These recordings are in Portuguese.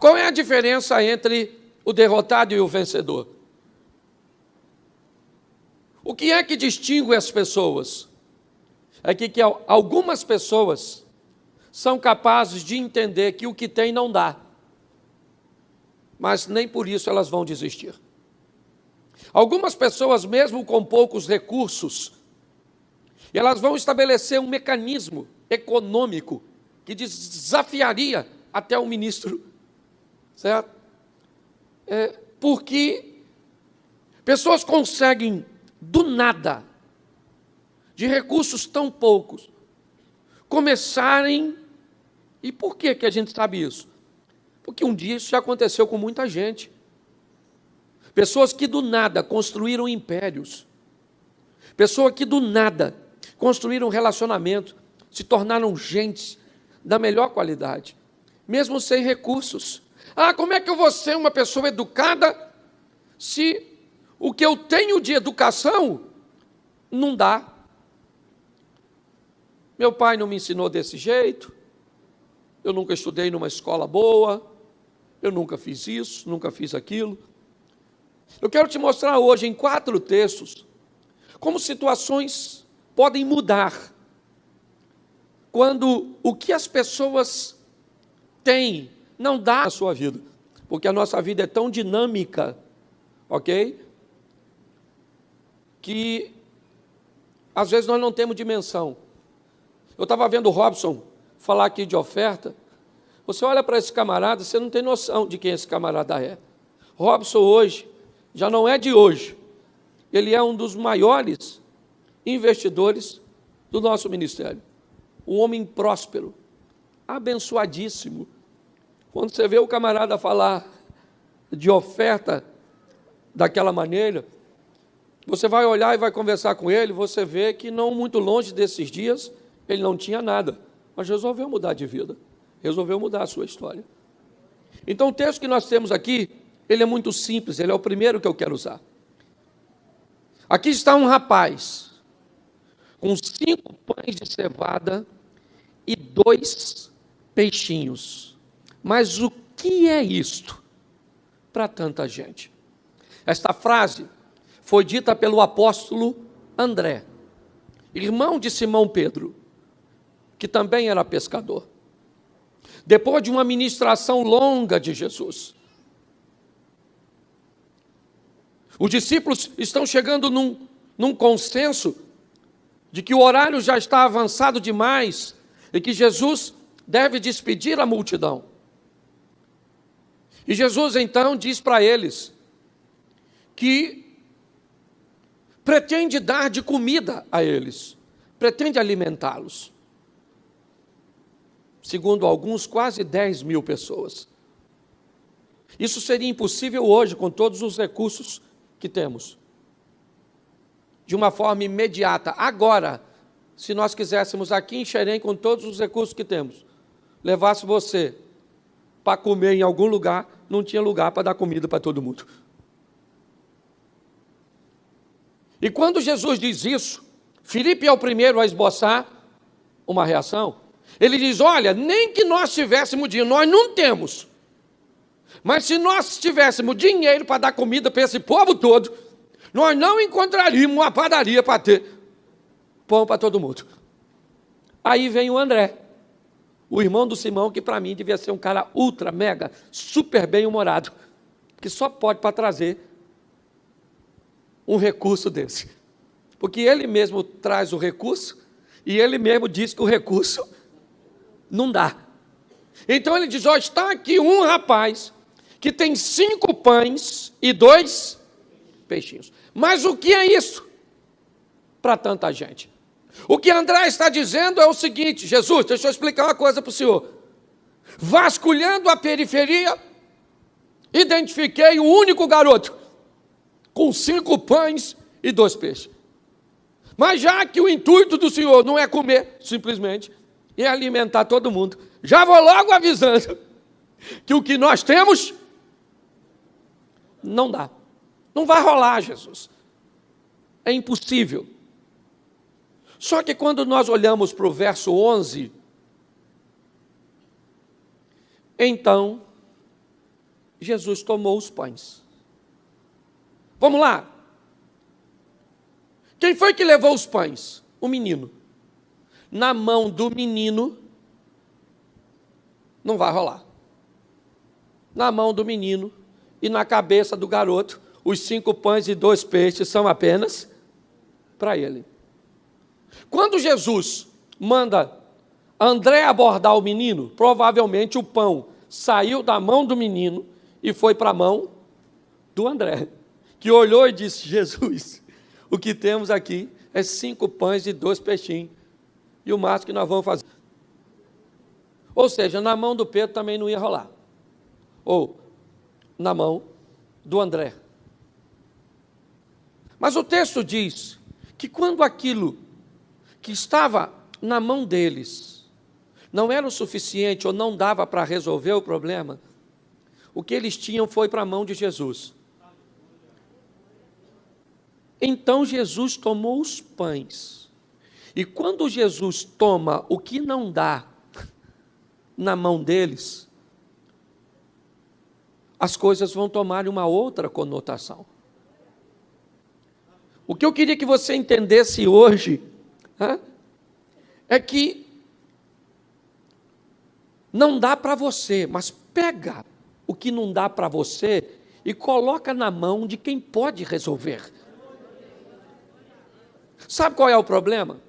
Qual é a diferença entre o derrotado e o vencedor? O que é que distingue as pessoas? É que algumas pessoas são capazes de entender que o que tem não dá, mas nem por isso elas vão desistir. Algumas pessoas, mesmo com poucos recursos, elas vão estabelecer um mecanismo econômico que desafiaria até o ministro, certo? Porque pessoas conseguem, do nada, de recursos tão poucos, começarem. E por que a gente sabe isso? Porque um dia isso já aconteceu com muita gente. Pessoas que do nada construíram impérios. Pessoas que do nada construíram relacionamento, se tornaram gente da melhor qualidade, mesmo sem recursos. Como é que eu vou ser uma pessoa educada se o que eu tenho de educação não dá? Meu pai não me ensinou desse jeito, eu nunca estudei numa escola boa, eu nunca fiz isso, nunca fiz aquilo. Eu quero te mostrar hoje, em 4 textos, como situações podem mudar quando o que as pessoas têm não dá na sua vida, porque a nossa vida é tão dinâmica, ok? Que às vezes nós não temos dimensão. Eu estava vendo o Robson falar aqui de oferta. Você olha para esse camarada, você não tem noção de quem esse camarada é. Robson hoje, já não é de hoje, ele é um dos maiores investidores do nosso ministério. Um homem próspero, abençoadíssimo. Quando você vê o camarada falar de oferta daquela maneira, você vai olhar e vai conversar com ele, você vê que não muito longe desses dias, ele não tinha nada, mas resolveu mudar de vida, resolveu mudar a sua história. Então o texto que nós temos aqui, ele é muito simples, ele é o primeiro que eu quero usar. Aqui está um rapaz, com 5 pães de cevada e 2 peixinhos. Mas o que é isto para tanta gente? Esta frase foi dita pelo apóstolo André, irmão de Simão Pedro, que também era pescador. Depois de uma ministração longa de Jesus, os discípulos estão chegando num consenso de que o horário já está avançado demais e que Jesus deve despedir a multidão. E Jesus então diz para eles que pretende dar de comida a eles, pretende alimentá-los. Segundo alguns, quase 10.000 pessoas. Isso seria impossível hoje com todos os recursos que temos. De uma forma imediata. Agora, se nós quiséssemos aqui em Xerém, com todos os recursos que temos, levasse você para comer em algum lugar, não tinha lugar para dar comida para todo mundo. E quando Jesus diz isso, Filipe é o primeiro a esboçar uma reação. Ele diz, olha, nem que nós tivéssemos dinheiro, nós não temos. Mas se nós tivéssemos dinheiro para dar comida para esse povo todo, nós não encontraríamos uma padaria para ter pão para todo mundo. Aí vem o André, o irmão do Simão, que para mim devia ser um cara ultra, mega, super bem-humorado, que só pode para trazer um recurso desse. Porque ele mesmo traz o recurso e ele mesmo diz que o recurso não dá. Então ele diz, está aqui um rapaz que tem 5 pães e 2 peixinhos. Mas o que é isso para tanta gente? O que André está dizendo é o seguinte, Jesus, deixa eu explicar uma coisa para o senhor. Vasculhando a periferia, identifiquei o único garoto com 5 pães e 2 peixes. Mas já que o intuito do senhor não é comer, simplesmente, é alimentar todo mundo, já vou logo avisando que o que nós temos não dá. Não vai rolar, Jesus. É impossível. Só que quando nós olhamos para o verso 11, então, Jesus tomou os pães. Vamos lá. Quem foi que levou os pães? O menino. Na mão do menino, não vai rolar. Na mão do menino e na cabeça do garoto, os 5 pães e 2 peixes são apenas para ele. Quando Jesus manda André abordar o menino, provavelmente o pão saiu da mão do menino e foi para a mão do André, que olhou e disse: Jesus, o que temos aqui é 5 pães e 2 peixinhos, e o máximo que nós vamos fazer. Ou seja, na mão do Pedro também não ia rolar, ou na mão do André. Mas o texto diz que quando aquilo que estava na mão deles não era o suficiente ou não dava para resolver o problema, o que eles tinham foi para a mão de Jesus. Então Jesus tomou os pães. E quando Jesus toma o que não dá na mão deles, as coisas vão tomar uma outra conotação. O que eu queria que você entendesse hoje é que não dá para você, mas pega o que não dá para você e coloca na mão de quem pode resolver. Sabe qual é o problema?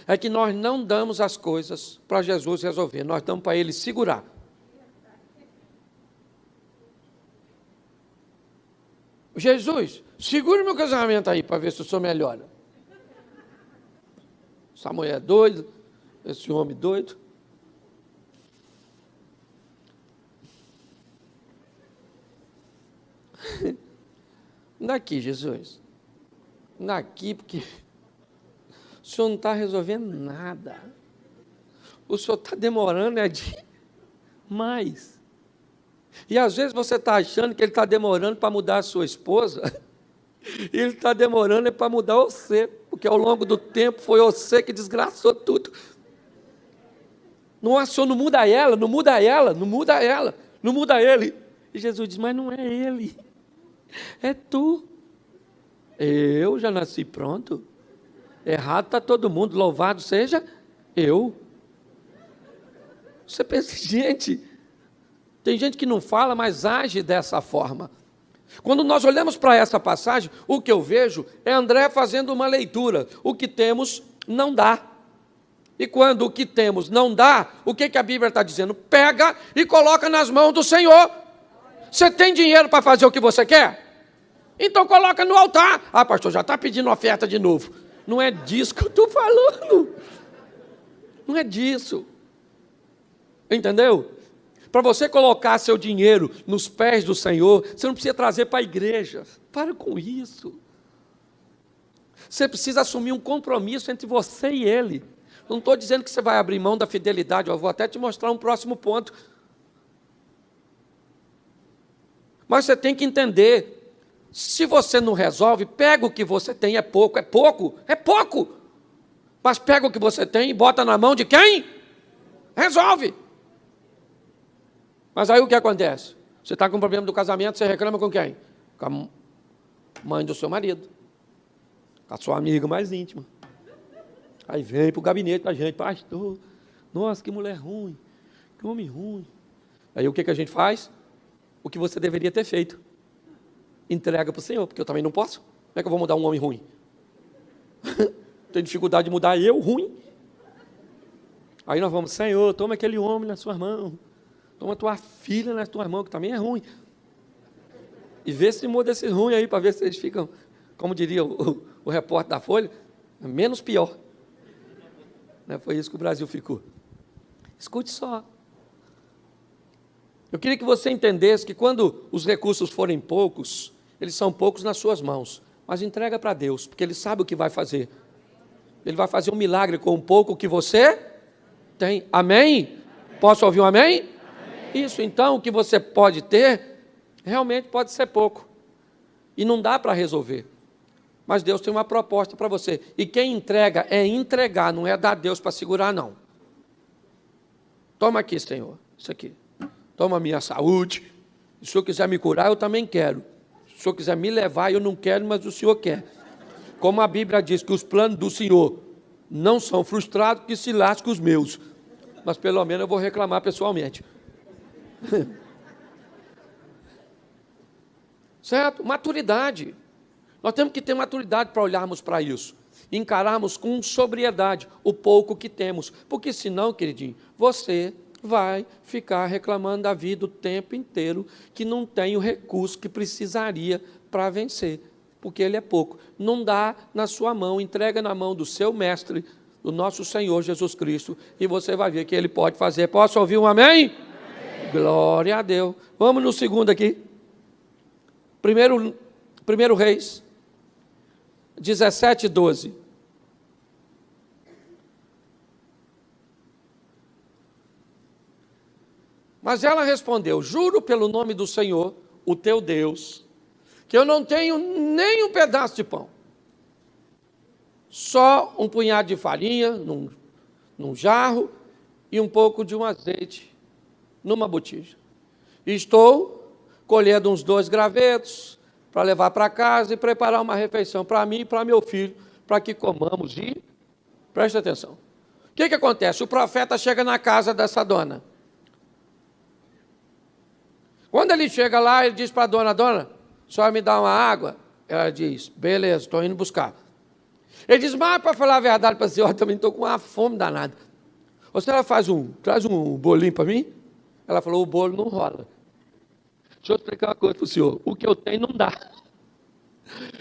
É que nós não damos as coisas para Jesus resolver, nós damos para Ele segurar. Jesus, segura o meu casamento aí para ver se o senhor melhora. Essa mulher é doida, esse homem doido. Daqui, Jesus. Daqui, porque o senhor não está resolvendo nada. O senhor está demorando demais. E às vezes você está achando que ele está demorando para mudar a sua esposa, e ele está demorando para mudar você, porque ao longo do tempo foi você que desgraçou tudo. Não, o senhor não muda ela, não muda ela, não muda ela, não muda ele. E Jesus diz: mas não é ele, é tu. Eu já nasci pronto. Errado está todo mundo, louvado seja eu. Você pensa, gente, tem gente que não fala, mas age dessa forma. Quando nós olhamos para essa passagem, o que eu vejo é André fazendo uma leitura. O que temos não dá. E quando o que temos não dá, o que a Bíblia está dizendo? Pega e coloca nas mãos do Senhor. Você tem dinheiro para fazer o que você quer? Então coloca no altar. Ah, pastor, já está pedindo oferta de novo. Não é disso que eu estou falando. Não é disso. Entendeu? Para você colocar seu dinheiro nos pés do Senhor, você não precisa trazer para a igreja. Para com isso. Você precisa assumir um compromisso entre você e Ele. Não estou dizendo que você vai abrir mão da fidelidade. Eu vou até te mostrar um próximo ponto. Mas você tem que entender. Se você não resolve, pega o que você tem, é pouco, é pouco, é pouco. Mas pega o que você tem e bota na mão de quem? Resolve. Mas aí o que acontece? Você está com um problema do casamento, você reclama com quem? Com a mãe do seu marido. Com a sua amiga mais íntima. Aí vem para o gabinete da gente: pastor, nossa, que mulher ruim, que homem ruim. Aí o que a gente faz? O que você deveria ter feito. Entrega para o Senhor, porque eu também não posso. Como é que eu vou mudar um homem ruim? Tenho dificuldade de mudar eu ruim. Aí nós vamos: Senhor, toma aquele homem nas suas mãos. Toma tua filha nas tuas mãos, que também é ruim. E vê se muda esses ruins aí, para ver se eles ficam, como diria o repórter da Folha, menos pior. Foi isso que o Brasil ficou. Escute só. Eu queria que você entendesse que quando os recursos forem poucos, eles são poucos nas suas mãos, mas entrega para Deus, porque Ele sabe o que vai fazer. Ele vai fazer um milagre com um pouco que você tem. Amém? Posso ouvir um amém? Amém. Isso, então, o que você pode ter, realmente pode ser pouco. E não dá para resolver. Mas Deus tem uma proposta para você. E quem entrega é entregar, não é dar a Deus para segurar, não. Toma aqui, Senhor, isso aqui. Toma a minha saúde, Se o Senhor quiser me curar, eu também quero. Se o Senhor quiser me levar, eu não quero, mas o Senhor quer. Como a Bíblia diz que os planos do Senhor não são frustrados, que se lasque os meus. Mas pelo menos eu vou reclamar pessoalmente. Certo? Maturidade. Nós temos que ter maturidade para olharmos para isso. Encararmos com sobriedade o pouco que temos. Porque senão, queridinho, você vai ficar reclamando da vida o tempo inteiro que não tem o recurso que precisaria para vencer. Porque ele é pouco. Não dá na sua mão, entrega na mão do seu mestre, do nosso Senhor Jesus Cristo, e você vai ver que ele pode fazer. Posso ouvir um amém? Amém. Glória a Deus. Vamos no segundo aqui. Primeiro Reis 17:12. Mas ela respondeu: juro pelo nome do Senhor, o teu Deus, que eu não tenho nem um pedaço de pão, só um punhado de farinha num jarro e um pouco de um azeite numa botija. E estou colhendo uns 2 gravetos para levar para casa e preparar uma refeição para mim e para meu filho, para que comamos. E preste atenção. O que acontece? O profeta chega na casa dessa dona. Quando ele chega lá, ele diz para a dona: dona, a senhora me dá uma água? Ela diz: beleza, estou indo buscar. Ele diz: mas para falar a verdade para a senhora, também estou com uma fome danada. A senhora traz um bolinho para mim? Ela falou: o bolo não rola. Deixa eu explicar uma coisa para o senhor. O que eu tenho não dá.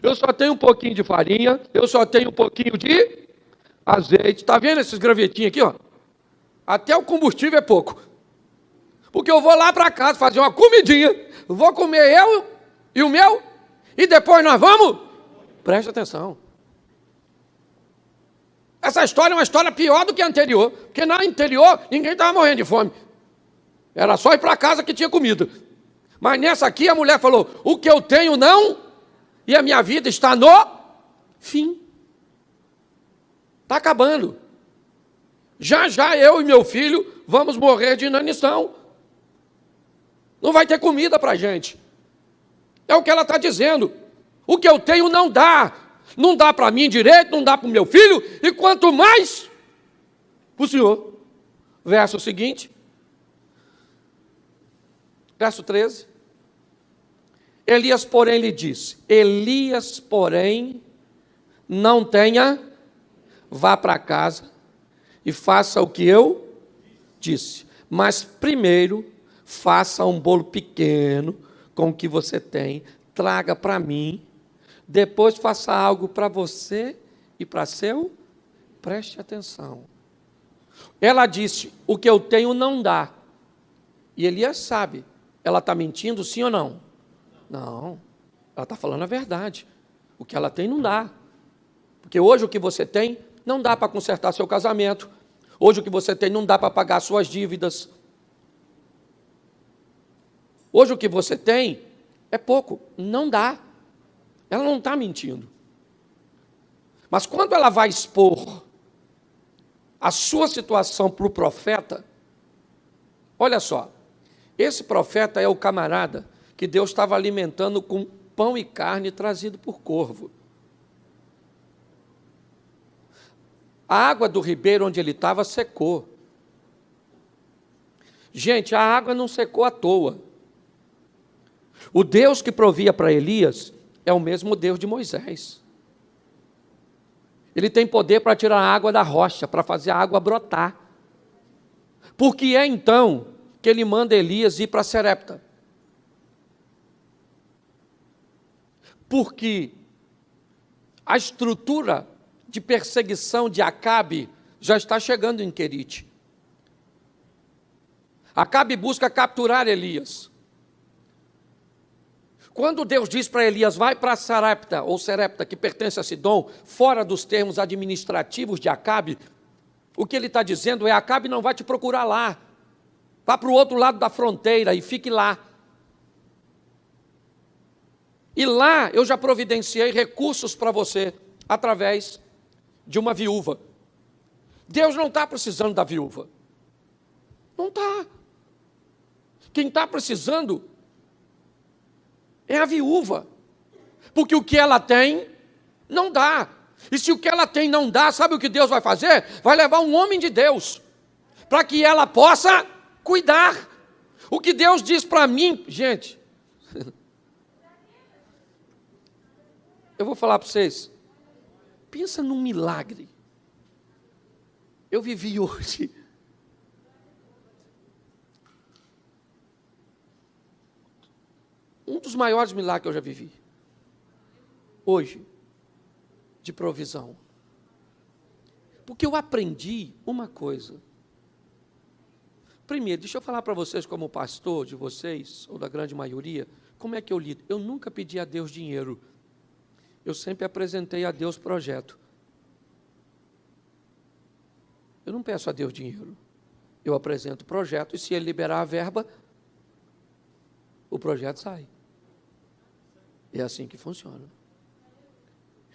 Eu só tenho um pouquinho de farinha, eu só tenho um pouquinho de azeite. Está vendo esses gravetinhos aqui, ó? Até o combustível é pouco. Porque eu vou lá para casa fazer uma comidinha, vou comer eu e o meu, e depois nós vamos? Preste atenção. Essa história é uma história pior do que a anterior, porque na anterior ninguém estava morrendo de fome. Era só ir para casa que tinha comida. Mas nessa aqui a mulher falou: o que eu tenho não, e a minha vida está no fim. Está acabando. Já já eu e meu filho vamos morrer de inanição. Não vai ter comida para a gente. É o que ela está dizendo. O que eu tenho não dá. Não dá para mim direito, não dá para o meu filho, e quanto mais para o Senhor. Verso seguinte. Verso 13. Elias, porém, lhe disse: Elias, porém, não tenha, vá para casa e faça o que eu disse. Mas primeiro, faça um bolo pequeno com o que você tem, traga para mim, depois faça algo para você e para seu. Preste atenção. Ela disse: o que eu tenho não dá. E Elias sabe. Ela está mentindo, sim ou não? Não. Ela está falando a verdade. O que ela tem não dá. Porque hoje o que você tem não dá para consertar seu casamento. Hoje o que você tem não dá para pagar suas dívidas. Hoje o que você tem é pouco. Não dá. Ela não está mentindo. Mas quando ela vai expor a sua situação para o profeta, olha só, esse profeta é o camarada que Deus estava alimentando com pão e carne trazido por corvo. A água do ribeiro onde ele estava secou. Gente, a água não secou à toa. O Deus que provia para Elias é o mesmo Deus de Moisés. Ele tem poder para tirar a água da rocha, para fazer a água brotar. Por que é então que ele manda Elias ir para Serepta? Porque a estrutura de perseguição de Acabe já está chegando em Querite. Acabe busca capturar Elias. Quando Deus diz para Elias: vai para Sarepta, ou Serepta, que pertence a Sidom, fora dos termos administrativos de Acabe, o que ele está dizendo é: Acabe não vai te procurar lá. Vá para o outro lado da fronteira e fique lá. E lá eu já providenciei recursos para você, através de uma viúva. Deus não está precisando da viúva. Não está. Quem está precisando é a viúva. Porque o que ela tem, não dá. E se o que ela tem não dá, sabe o que Deus vai fazer? Vai levar um homem de Deus, para que ela possa cuidar. O que Deus diz para mim, gente, eu vou falar para vocês, pensa num milagre. Eu vivi hoje um dos maiores milagres que eu já vivi. Hoje, de provisão. Porque eu aprendi uma coisa. Primeiro, deixa eu falar para vocês como pastor de vocês, ou da grande maioria, como é que eu lido? Eu nunca pedi a Deus dinheiro. Eu sempre apresentei a Deus projeto. Eu não peço a Deus dinheiro. Eu apresento o projeto e se Ele liberar a verba, o projeto sai. É assim que funciona.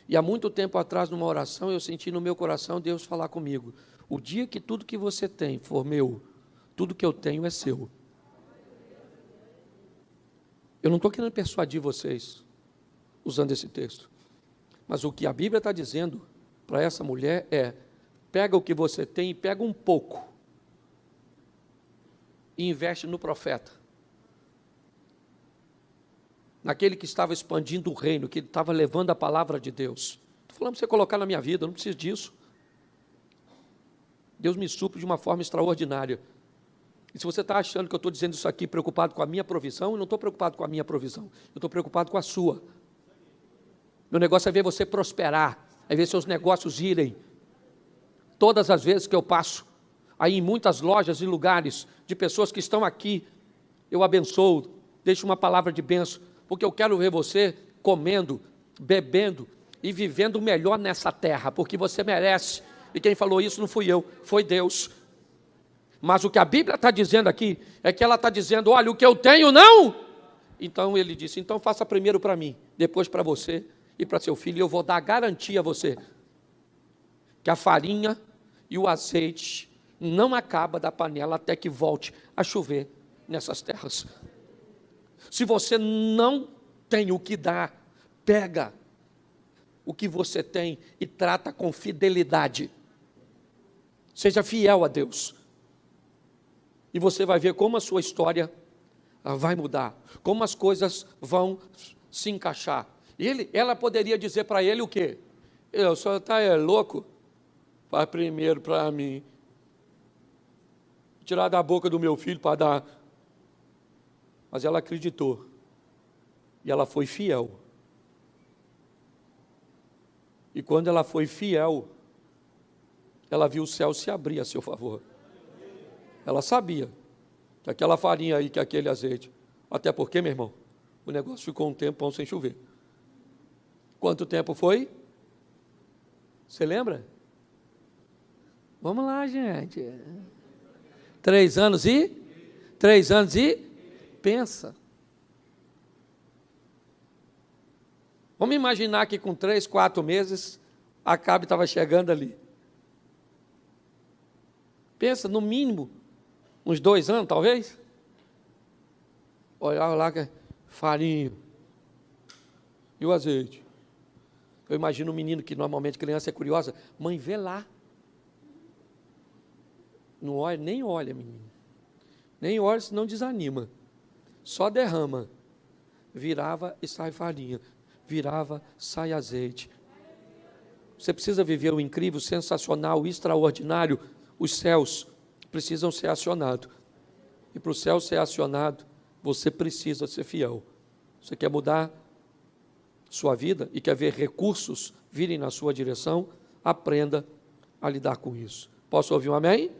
E há muito tempo atrás, numa oração, eu senti no meu coração Deus falar comigo: o dia que tudo que você tem for meu, tudo que eu tenho é seu. Eu não estou querendo persuadir vocês usando esse texto, mas o que a Bíblia está dizendo para essa mulher é: pega o que você tem e pega um pouco e investe no profeta, naquele que estava expandindo o reino, que estava levando a palavra de Deus. Estou falando para você colocar na minha vida, eu não preciso disso. Deus me supre de uma forma extraordinária. E se você está achando que eu estou dizendo isso aqui preocupado com a minha provisão, eu não estou preocupado com a minha provisão, eu estou preocupado com a sua. Meu negócio é ver você prosperar, é ver seus negócios irem. Todas as vezes que eu passo aí em muitas lojas e lugares de pessoas que estão aqui, eu abençoo, deixo uma palavra de bênção, porque eu quero ver você comendo, bebendo e vivendo melhor nessa terra, porque você merece. E quem falou isso não fui eu, foi Deus. Mas o que a Bíblia está dizendo aqui, é que ela está dizendo: olha, o que eu tenho não. Então ele disse: então faça primeiro para mim, depois para você e para seu filho, e eu vou dar garantia a você, que a farinha e o azeite não acaba da panela até que volte a chover nessas terras. Se você não tem o que dar, pega o que você tem e trata com fidelidade. Seja fiel a Deus. E você vai ver como a sua história vai mudar, como as coisas vão se encaixar. Ela poderia dizer para ele o quê? O senhor está louco? Faz primeiro para mim. Tirar da boca do meu filho para dar. Mas ela acreditou. E ela foi fiel. E quando ela foi fiel, ela viu o céu se abrir a seu favor. Ela sabia que aquela farinha aí, que aquele azeite, até porque, meu irmão, o negócio ficou um tempão sem chover. Quanto tempo foi? Você lembra? Vamos lá, gente. 3 anos e? 3 anos e? Pensa. Vamos imaginar que com 3, 4 meses, Acabe estava chegando ali. Pensa, no mínimo, uns 2 anos, talvez. Olhava lá, farinha e o azeite. Eu imagino um menino que normalmente criança é curiosa. Mãe, vê lá. Não olha, nem olha, menino. Nem olha, senão desanima. Só derrama. Virava e sai farinha. Virava, sai azeite. Você precisa viver o incrível, sensacional, extraordinário. Os céus precisam ser acionados. E para o céu ser acionado, você precisa ser fiel. Você quer mudar sua vida e quer ver recursos virem na sua direção? Aprenda a lidar com isso. Posso ouvir um amém?